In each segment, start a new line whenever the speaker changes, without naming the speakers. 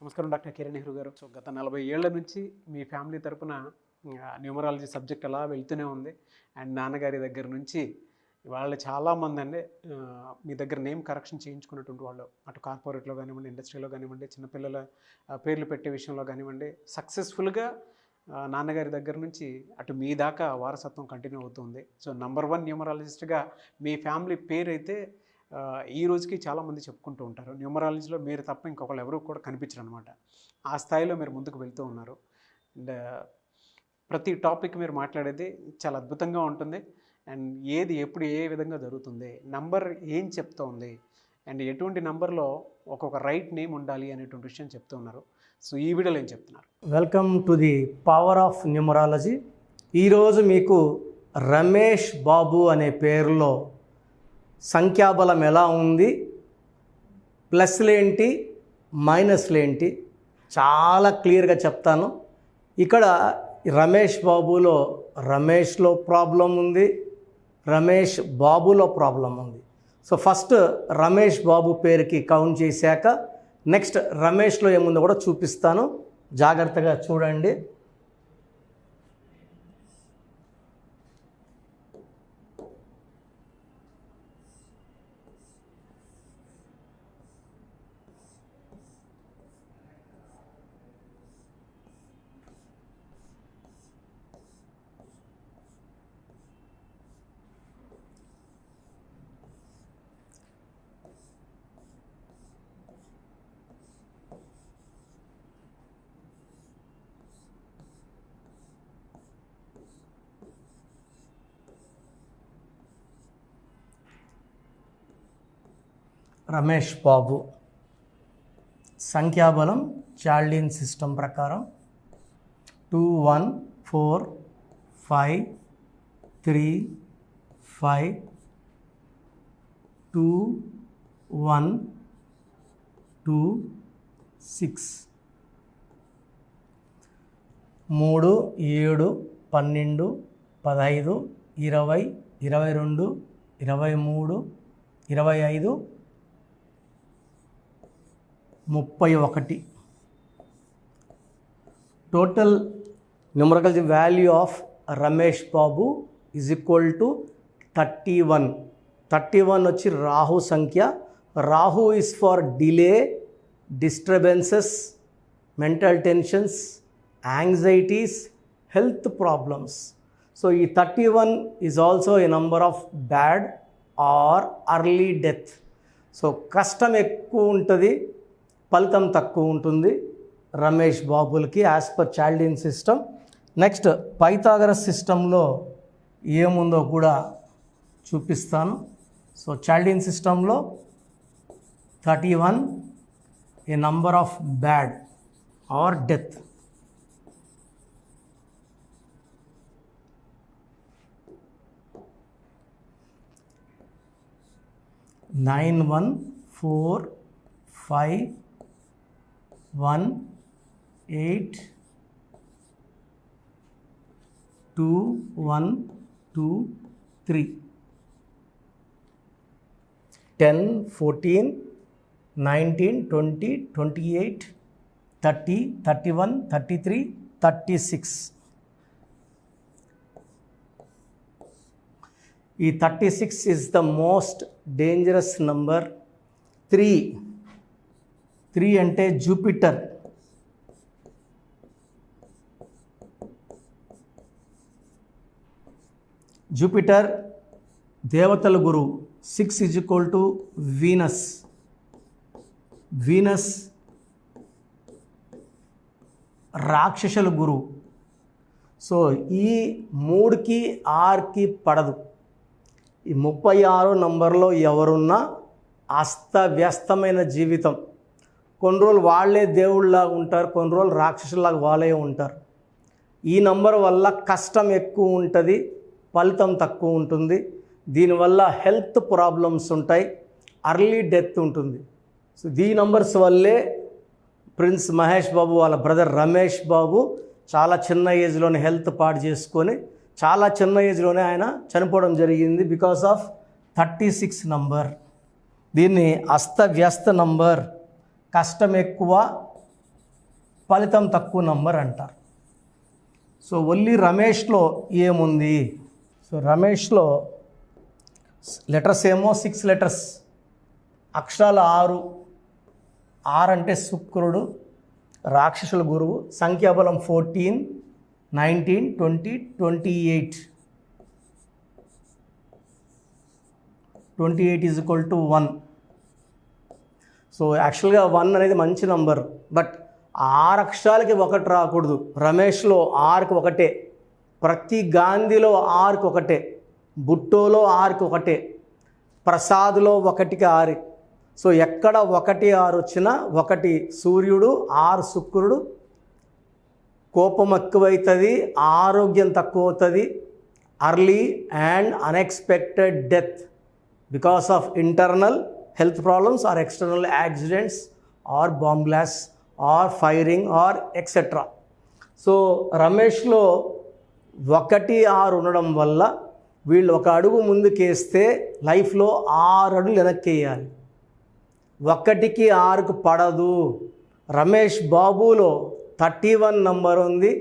నమస్కారం డాక్టర్ కిరణ్ నెహ్రూ గారు. సో గత 40 ఏళ్ల నుంచి మీ ఫ్యామిలీ తరపున న్యూమరాలజీ సబ్జెక్ట్ అలా వెళ్తూనే ఉంది. అండ్ నాన్నగారి దగ్గర నుంచి వాళ్ళు చాలామంది అండి మీ దగ్గర నేమ్ కరెక్షన్ చేయించుకున్నటువంటి వాళ్ళు, అటు కార్పొరేట్లో కానివ్వండి, ఇండస్ట్రీలో కానివ్వండి, చిన్నపిల్లల పేర్లు పెట్టే విషయంలో కానివ్వండి, సక్సెస్ఫుల్గా నాన్నగారి దగ్గర నుంచి అటు మీ దాకా వారసత్వం కంటిన్యూ అవుతుంది. సో నంబర్ 1 న్యూమరాలజిస్ట్గా మీ ఫ్యామిలీ పేరు అయితే ఈ రోజుకి చాలామంది చెప్పుకుంటూ ఉంటారు. న్యూమరాలజీలో మీరు తప్ప ఇంకొకళ్ళు ఎవరు కూడా కనిపించరు అనమాట. ఆ స్థాయిలో మీరు ముందుకు వెళ్తూ ఉన్నారు. అండ్ ప్రతి టాపిక్ మీరు మాట్లాడేది చాలా అద్భుతంగా ఉంటుంది. అండ్ ఏది ఎప్పుడు ఏ విధంగా జరుగుతుంది, నంబర్ ఏం చెప్తోంది, అండ్ ఎటువంటి నంబర్లో ఒక్కొక్క రైట్ నేమ్ ఉండాలి అనేటువంటి విషయం చెప్తూ ఉన్నారు. సో ఈ వీడియోలో ఏం చెప్తున్నారు?
Welcome to the power of numerology. ఈరోజు మీకు రమేష్ బాబు అనే పేరులో సంఖ్యాబలం ఎలా ఉంది, ప్లస్లేంటి మైనస్లేంటి చాలా క్లియర్గా చెప్తాను. ఇక్కడ రమేష్ బాబులో రమేష్లో ప్రాబ్లం ఉంది, రమేష్ బాబులో ప్రాబ్లం ఉంది. సో ఫస్ట్ రమేష్ బాబు పేరుకి కౌంట్ చేశాక నెక్స్ట్ రమేష్లో ఏముందో కూడా చూపిస్తాను, జాగ్రత్తగా చూడండి. రమేష్ బాబు సంఖ్యాబలం చాల్డిన్ సిస్టమ్ ప్రకారం 2 1 4 5 3 5 2 1 2 6 3 7 12 15 20 22 23 25 31. Total numerical value of Ramesh Babu is equal to 31. 31 వచ్చి రాహు సంఖ్య. Rahu is for delay, disturbances, mental tensions, anxieties, health problems. So ఈ 31 is also a number of bad or early death. So కష్టం ఎక్కువ ఉంటుంది, ఫలితం తక్కువ ఉంటుంది రమేష్ బాబులకి as per Chaldean system. Next Pythagoras సిస్టంలో ఏముందో కూడా చూపిస్తాను. సో చాల్డిన్ సిస్టంలో 31 a number of bad or death. Nine 1 4 5 1 8 2 1 2 3 10 14 19 20 28 30 31 33 36. ఈ 36 is the most dangerous number. 3 అంటే జూపిటర్. జూపిటర్ దేవతల గురువు. 6 is equal to Venus. Venus రాక్షసుల గురువు. సో ఈ 3కి 6కి పడదు. ఈ 36 నంబర్లో ఎవరున్నా అస్తవ్యస్తమైన జీవితం. కొన్ని రోజులు వాళ్ళే దేవుళ్ళలాగా ఉంటారు, కొన్ని రోజులు రాక్షసులాగా వాళ్ళే ఉంటారు. ఈ నంబర్ వల్ల కష్టం ఎక్కువ ఉంటుంది, ఫలితం తక్కువ ఉంటుంది. దీనివల్ల హెల్త్ ప్రాబ్లమ్స్ ఉంటాయి, అర్లీ డెత్ ఉంటుంది. సో ఈ నంబర్స్ వల్లే ప్రిన్స్ మహేష్ బాబు వాళ్ళ బ్రదర్ రమేష్ బాబు చాలా చిన్న ఏజ్లోనే హెల్త్ పాడు చేసుకొని చాలా చిన్న ఏజ్లోనే ఆయన చనిపోవడం జరిగింది బికాస్ ఆఫ్ 36 నంబర్. దీన్ని అస్తవ్యస్త నంబర్, కష్టం ఎక్కువ, ఫలితం తక్కువ నంబర్ అంటారు. సో ఓన్లీ రమేష్లో ఏముంది? సో రమేష్లో లెటర్స్ ఏమో 6 లెటర్స్, అక్షరాలు 6. 6 అంటే శుక్రుడు, రాక్షసుల గురువు, సంఖ్యాబలం 14, 19, 20, 28. 28 ఈజ్ ఈక్వల్ టు 1. సో యాక్చువల్గా 1 అనేది మంచి నంబర్, బట్ 6 అక్షరాలకి 1 రాకూడదు. రమేష్లో 6కి 1, ప్రతి గాంధీలో 6కి 1, బుట్టోలో 6కి 1, ప్రసాద్లో 1కి 6. సో ఎక్కడ 1, 6 వచ్చినా 1 సూర్యుడు, 6 శుక్రుడు, కోపం ఎక్కువవుతుంది, ఆరోగ్యం తక్కువ అవుతుంది, early and unexpected death because of internal health problems or external accidents or bomb blasts or firing or etc. So రమేష్లో 1, 6 ఉండడం వల్ల వీళ్ళు 1 అడుగు ముందుకేస్తే లైఫ్లో 6 అడుగులు వెనక్కి వేయాలి. 1కి 6కు పడదు. రమేష్ బాబులో 31 నంబర్ ఉంది,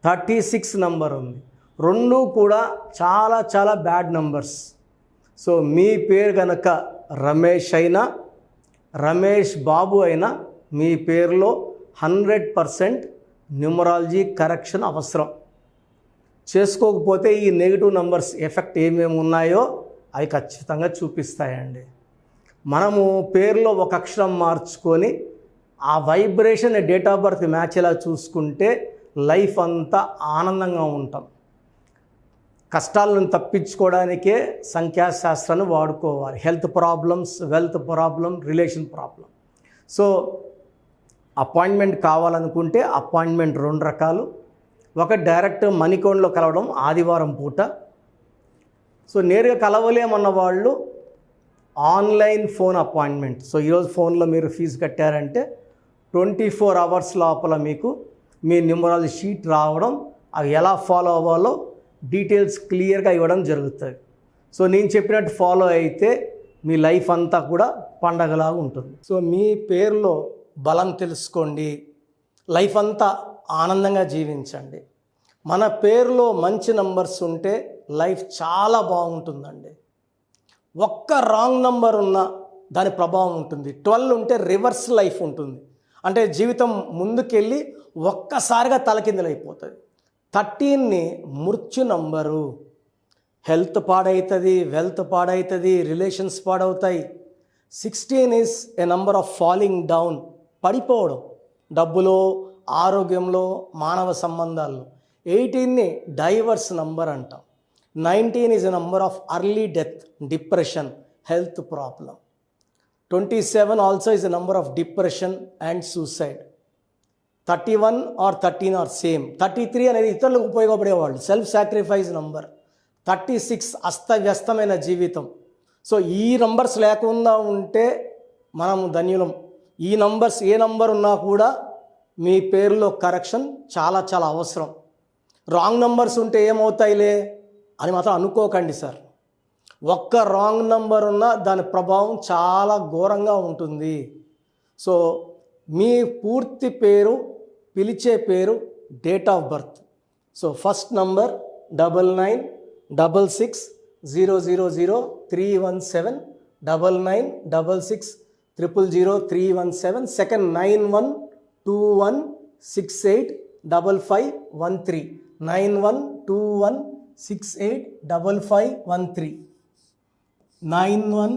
36 నంబర్ ఉంది. 2 కూడా చాలా చాలా బ్యాడ్ నంబర్స్. సో మీ పేరు కనుక రమేష్ అయినా, రమేష్ బాబు అయినా, మీ పేరులో 100% న్యూమరాలజీ కరెక్షన్ అవసరం. చేసుకోకపోతే ఈ నెగిటివ్ నంబర్స్ ఎఫెక్ట్ ఏమేమి ఉన్నాయో అవి ఖచ్చితంగా చూపిస్తాయండి. మనము పేరులో 1 అక్షరం మార్చుకొని ఆ vibration date of birth match ఎలా చూసుకుంటే లైఫ్ అంతా ఆనందంగా ఉంటాం. కష్టాలను తప్పించుకోవడానికే సంఖ్యాశాస్త్రాన్ని వాడుకోవాలి. Health problems, wealth problem, relation problem. So appointment కావాలనుకుంటే అపాయింట్మెంట్ 2 రకాలు. ఒక డైరెక్ట్ మణికొండలో కలవడం ఆదివారం పూట. సో నేరుగా కలవలేమన్న వాళ్ళు ఆన్లైన్ ఫోన్ అపాయింట్మెంట్. సో ఈరోజు ఫోన్లో మీరు ఫీజు కట్టారంటే 24 అవర్స్ లోపల మీకు మీ న్యూమరాలజీ షీట్ రావడం, అవి ఎలా ఫాలో అవ్వాలో డీటెయిల్స్ క్లియర్గా ఇవ్వడం జరుగుతుంది. సో నేను చెప్పినట్టు ఫాలో అయితే మీ లైఫ్ అంతా కూడా పండగలాగా ఉంటుంది. సో మీ పేరులో బలం తెలుసుకోండి, లైఫ్ అంతా ఆనందంగా జీవించండి. మన పేరులో మంచి నంబర్స్ ఉంటే లైఫ్ చాలా బాగుంటుందండి. 1 రాంగ్ నంబర్ ఉన్నా దాని ప్రభావం ఉంటుంది. 12 ఉంటే రివర్స్ లైఫ్ ఉంటుంది, అంటే జీవితం ముందుకెళ్ళి ఒక్కసారిగా తలకిందులైపోతుంది. 13ని మృత్యు నంబరు. హెల్త్ పాడవుతుంది, వెల్త్ పాడవుతుంది, రిలేషన్స్ పాడవుతాయి. 16 is a number of falling down, పడిపోవడం, డబ్బులో, ఆరోగ్యంలో, మానవ సంబంధాల్లో. 18ని డైవర్స్ నంబర్ అంటాం. 19 is a number of early death, depression, health problem. 27 also is a number of depression and suicide. 31 or 13 are same. 33 అనేది ఇతరులకు ఉపయోగపడేవాళ్ళు, సెల్ఫ్ సాక్రిఫైస్ నంబర్. 36 అస్తవ్యస్తమైన జీవితం. సో ఈ నంబర్స్ లేకుండా ఉంటే మనం ధన్యులం. ఈ నంబర్స్ ఏ నంబర్ ఉన్నా కూడా మీ పేరులో కరెక్షన్ చాలా చాలా అవసరం. రాంగ్ నంబర్స్ ఉంటే ఏమవుతాయిలే అని మాత్రం అనుకోకండి సార్. 1 రాంగ్ నంబర్ ఉన్నా దాని ప్రభావం చాలా ఘోరంగా ఉంటుంది. సో మీ పూర్తి పేరు, పిలిచే పేరు, date of birth. So first number 9966000317, 9966000317. Second 9121685513, 9121685513, 9133789199,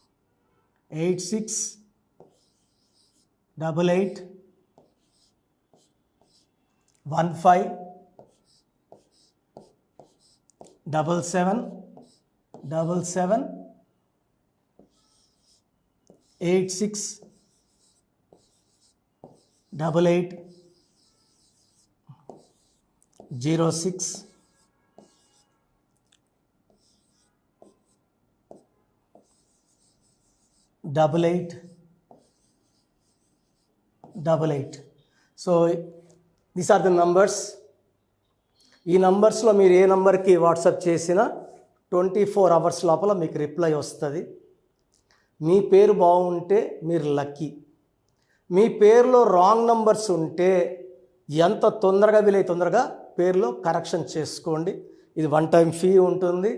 9133789199, 8688157777, 868806, 91 8888. So these are the numbers. ఈ నంబర్స్లో మీరు ఏ నంబర్కి వాట్సాప్ చేసినా 24 అవర్స్ లోపల మీకు రిప్లై వస్తుంది. మీ పేరు బాగుంటే మీరు లక్కీ. మీ పేరులో రాంగ్ నంబర్స్ ఉంటే ఎంత తొందరగా వీలైతే తొందరగా పేరులో కరెక్షన్ చేసుకోండి. ఇది 1 టైం ఫీ ఉంటుంది.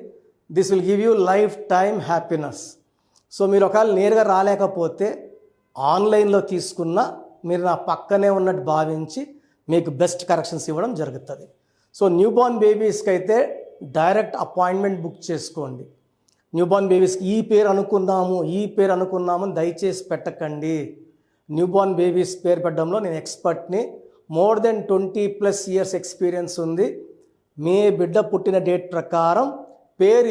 This will give you life time happiness. So మీరు ఒకవేళ నేరుగా రాలేకపోతే ఆన్లైన్లో తీసుకున్న మీరు నా పక్కనే ఉన్నట్టు భావించి మీకు బెస్ట్ కరెక్షన్స్ ఇవ్వడం జరుగుతుంది. సో న్యూబార్న్ బేబీస్కి అయితే డైరెక్ట్ అపాయింట్మెంట్ బుక్ చేసుకోండి. న్యూబార్న్ బేబీస్కి ఈ పేరు అనుకున్నామని దయచేసి పెట్టకండి. న్యూబార్న్ బేబీస్ పేరు పెట్టడంలో నేను ఎక్స్పర్ట్ని. మోర్ దెన్ 20+ ఇయర్స్ ఎక్స్పీరియన్స్ ఉంది. మీ బిడ్డ పుట్టిన డేట్ ప్రకారం పేరు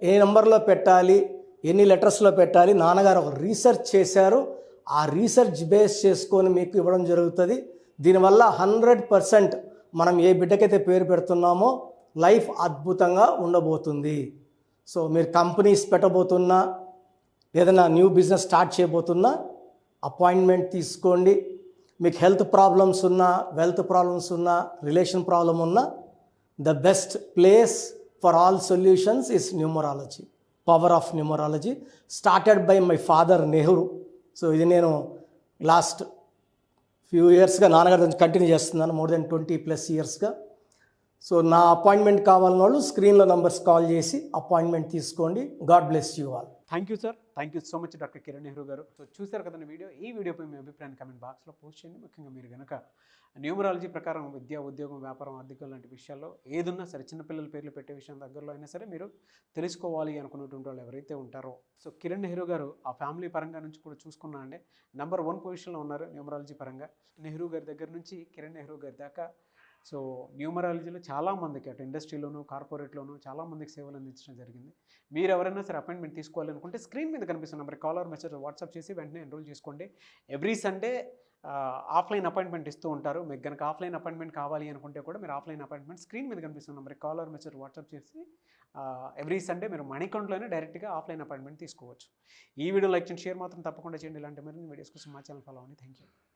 ఏ నెంబర్లో పెట్టాలి, ఎన్ని లెటర్స్లో పెట్టాలి, నాన్నగారు ఒక రీసెర్చ్ చేశారు. ఆ రీసెర్చ్ బేస్ చేసుకొని మీకు ఇవ్వడం జరుగుతుంది. దీనివల్ల 100% మనం ఏ బిడ్డకైతే పేరు పెడుతున్నామో లైఫ్ అద్భుతంగా ఉండబోతుంది. సో మీరు కంపెనీస్ పెట్టబోతున్నా, ఏదైనా న్యూ బిజినెస్ స్టార్ట్ చేయబోతున్నా అపాయింట్మెంట్ తీసుకోండి. మీకు హెల్త్ ప్రాబ్లమ్స్ ఉన్నా, వెల్త్ ప్రాబ్లమ్స్ ఉన్నా, రిలేషన్ ప్రాబ్లం ఉన్నా, the best place for all solutions is numerology. Power of numerology started by my father Nehru. So ఇది నేను లాస్ట్ ఫ్యూ ఇయర్స్గా నాన్నగారి నుంచి కంటిన్యూ చేస్తున్నాను, మోర్ దెన్ 20+ ఇయర్స్గా. సో నా అపాయింట్మెంట్ కావాలన్న వాళ్ళు స్క్రీన్లో నంబర్స్ కాల్ చేసి అపాయింట్మెంట్ తీసుకోండి. God bless you all.
Thank you sir. Thank you so much doctor Kiran Nehru గారు. సో చూసారు కదండి వీడియో. ఈ వీడియోపై మీ అభిప్రాయాన్ని కమెంట్ బాక్స్లో పోస్ట్ చేయండి. ముఖ్యంగా మీరు కనుక న్యూమరాలజీ ప్రకారం విద్య, ఉద్యోగం, వ్యాపారం, ఆర్థికం లాంటి విషయాల్లో ఏదున్నా సరే, చిన్నపిల్లల పేర్లు పెట్టే విషయం దగ్గరలో అయినా సరే మీరు తెలుసుకోవాలి అనుకున్నటువంటి వాళ్ళు ఎవరైతే ఉంటారో, సో కిరణ్ నెహ్రూ గారు ఆ ఫ్యామిలీ పరంగా నుంచి కూడా చూసుకున్నా అండి నెంబర్ 1 పొజిషన్లో ఉన్నారు న్యూమరాలజీ పరంగా. నెహ్రూ గారి దగ్గర నుంచి కిరణ్ నెహ్రూ గారి దాకా సో న్యూమరాలజీలో చాలామందికి అటు ఇండస్ట్రీలోను, కార్పొరేట్లోను చాలామందికి సేవలు అందించడం జరిగింది. మీరు ఎవరైనా సరే అపాయింట్మెంట్ తీసుకోవాలనుకుంటే స్క్రీన్ మీద కనిపిస్తున్న number call or message WhatsApp చేసి వెంటనే ఎన్రోల్ చేసుకోండి. ఎవ్రీ సండే ఆఫ్లైన్ అపాయింట్మెంట్ ఇస్తూ ఉంటారు. మీకు కనుక ఆఫ్లైన్ అపాయింట్మెంట్ కావాలి అనుకుంటే కూడా మీరు ఆఫ్లైన్ అపాయింట్మెంట్ స్క్రీన్ మీద కనిపిస్తున్న number call or message WhatsApp చేసి ఎవ్రీ సండే మీరు మణికొండలోనే డైరెక్ట్గా ఆఫ్లైన్ అపాయింట్మెంట్ తీసుకోవచ్చు. ఈ వీడియో లైక్ చేయండి, షేర్ మాత్రం తప్పకుండా చేయండి. ఇలాంటి మరిన్ని వీడియోస్ కోసం మా ఛానల్ ఫాలో అవ్వండి. Thank you.